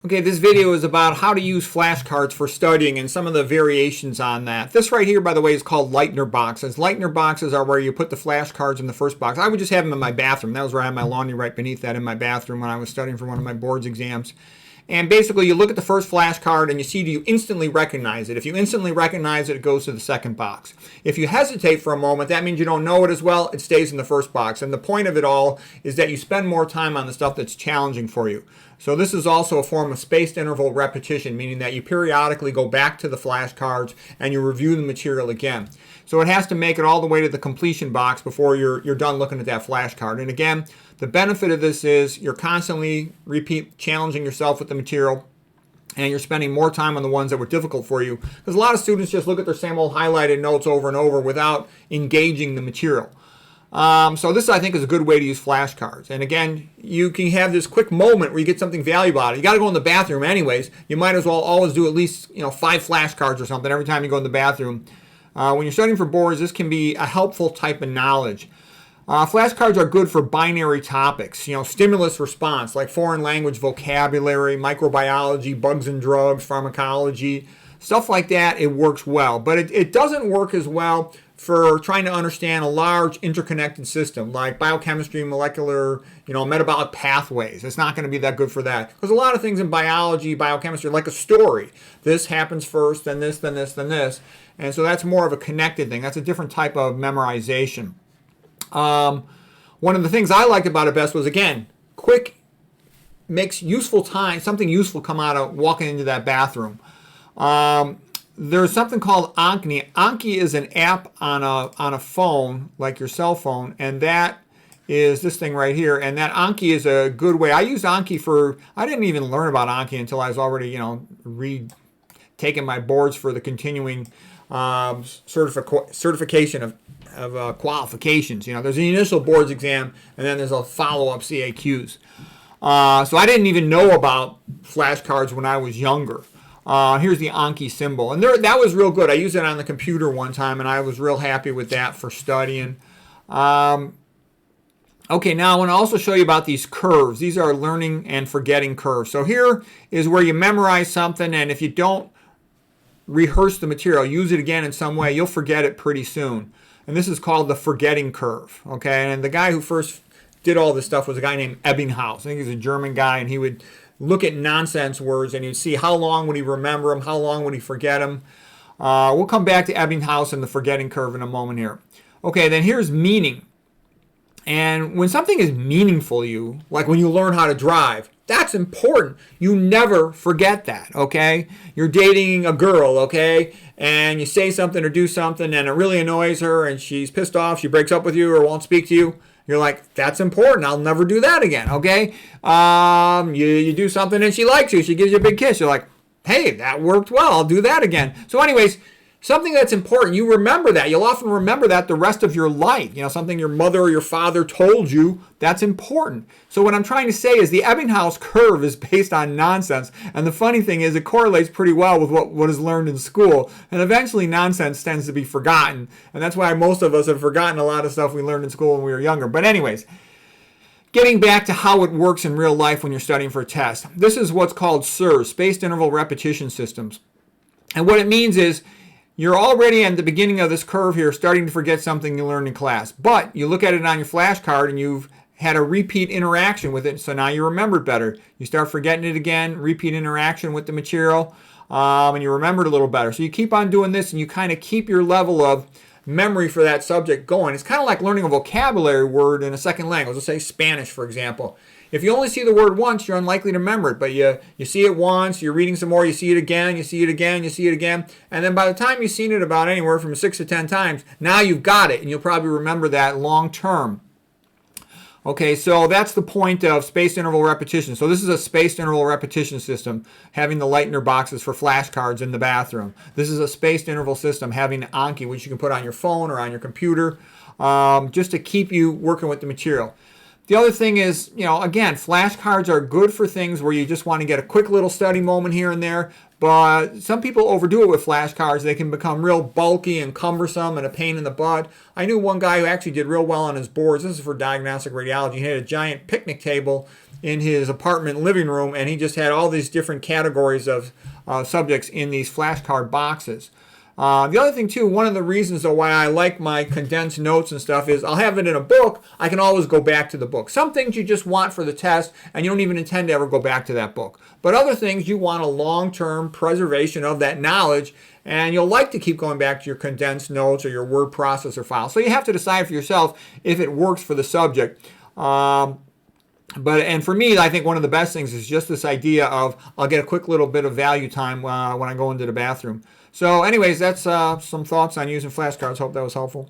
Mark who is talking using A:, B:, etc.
A: Okay, this video is about how to use flashcards for studying and some of the variations on that. This right here, by the way, is called Leitner boxes. Leitner boxes are where you put the flashcards in the first box. I would just have them in my bathroom. That was where I had my laundry, right beneath that in my bathroom when I was studying for one of my boards exams. And basically, you look at the first flashcard and you see, do you instantly recognize it? If you instantly recognize it, it goes to the second box. If you hesitate for a moment, that means you don't know it as well. It stays in the first box. And the point of it all is that you spend more time on the stuff that's challenging for you. So this is also a form of spaced interval repetition, meaning that you periodically go back to the flashcards and you review the material again. So it has to make it all the way to the completion box before you're done looking at that flashcard. And again, the benefit of this is you're constantly challenging yourself with the material, and you're spending more time on the ones that were difficult for you. Because a lot of students just look at their same old highlighted notes over and over without engaging the material. So this, I think, is a good way to use flashcards. And again, you can have this quick moment where you get something valuable out of it. You got to go in the bathroom anyways. You might as well always do at least 5 flashcards or something every time you go in the bathroom. When you're studying for boards, this can be a helpful type of knowledge. Flashcards are good for binary topics, stimulus response, like foreign language vocabulary, microbiology, bugs and drugs, pharmacology, stuff like that. It works well, but it doesn't work as well for trying to understand a large interconnected system like biochemistry, molecular, metabolic pathways. It's not going to be that good for that. Because a lot of things in biology, biochemistry, like a story. This happens first, then this, then this, then this. And so that's more of a connected thing. That's a different type of memorization. One of the things I liked about it best was, again, quick, makes useful time, something useful come out of walking into that bathroom. There's something called Anki. Anki is an app on a phone, like your cell phone, and that is this thing right here. And that Anki is a good way. I used Anki I didn't even learn about Anki until I was already, taking my boards for the continuing certification of qualifications. There's the initial boards exam, and then there's a follow-up CAQs. So I didn't even know about flashcards when I was younger. Here's the Anki symbol. And that was real good. I used it on the computer one time, and I was real happy with that for studying. Okay, now I want to also show you about these curves. These are learning and forgetting curves. So here is where you memorize something, and if you don't rehearse the material, use it again in some way, you'll forget it pretty soon. And this is called the forgetting curve. Okay, and the guy who first did all this stuff was a guy named Ebbinghaus. I think he's a German guy, and he would look at nonsense words and you'd see how long would he remember them, how long would he forget them. We'll come back to Ebbinghaus and the forgetting curve in a moment here. Okay, then here's meaning. And when something is meaningful to you, like when you learn how to drive, that's important. You never forget that, okay? You're dating a girl, okay? And you say something or do something and it really annoys her and she's pissed off, she breaks up with you or won't speak to you. You're like, that's important. I'll never do that again, okay? You do something and she likes you. She gives you a big kiss. You're like, hey, that worked well. I'll do that again. So anyways, something that's important, you remember that. You'll often remember that the rest of your life. Something your mother or your father told you, that's important. So what I'm trying to say is the Ebbinghaus curve is based on nonsense. And the funny thing is it correlates pretty well with what is learned in school. And eventually nonsense tends to be forgotten. And that's why most of us have forgotten a lot of stuff we learned in school when we were younger. But anyways, getting back to how it works in real life when you're studying for a test. This is what's called SIRS, Spaced Interval Repetition Systems. And what it means is you're already at the beginning of this curve here starting to forget something you learned in class. But you look at it on your flashcard and you've had a repeat interaction with it, so now you remember it better. You start forgetting it again, repeat interaction with the material, and you remember it a little better. So you keep on doing this and you kind of keep your level of memory for that subject going. It's kind of like learning a vocabulary word in a second language. Let's say Spanish, for example. If you only see the word once, you're unlikely to remember it. But you see it once, you're reading some more, you see it again, you see it again, you see it again. And then by the time you've seen it about anywhere from 6 to 10 times, now you've got it. And you'll probably remember that long term. Okay, so that's the point of spaced interval repetition. So this is a spaced interval repetition system, having the Leitner boxes for flashcards in the bathroom. This is a spaced interval system, having Anki, which you can put on your phone or on your computer, just to keep you working with the material. The other thing is, again, flashcards are good for things where you just want to get a quick little study moment here and there. But some people overdo it with flashcards. They can become real bulky and cumbersome and a pain in the butt. I knew one guy who actually did real well on his boards. This is for diagnostic radiology. He had a giant picnic table in his apartment living room, and he just had all these different categories of subjects in these flashcard boxes. The other thing, too, one of the reasons though why I like my condensed notes and stuff is I'll have it in a book. I can always go back to the book. Some things you just want for the test, and you don't even intend to ever go back to that book. But other things, you want a long-term preservation of that knowledge, and you'll like to keep going back to your condensed notes or your word processor file. So you have to decide for yourself if it works for the subject. And for me, I think one of the best things is just this idea of I'll get a quick little bit of value time when I go into the bathroom. So anyways, that's some thoughts on using flashcards. Hope that was helpful.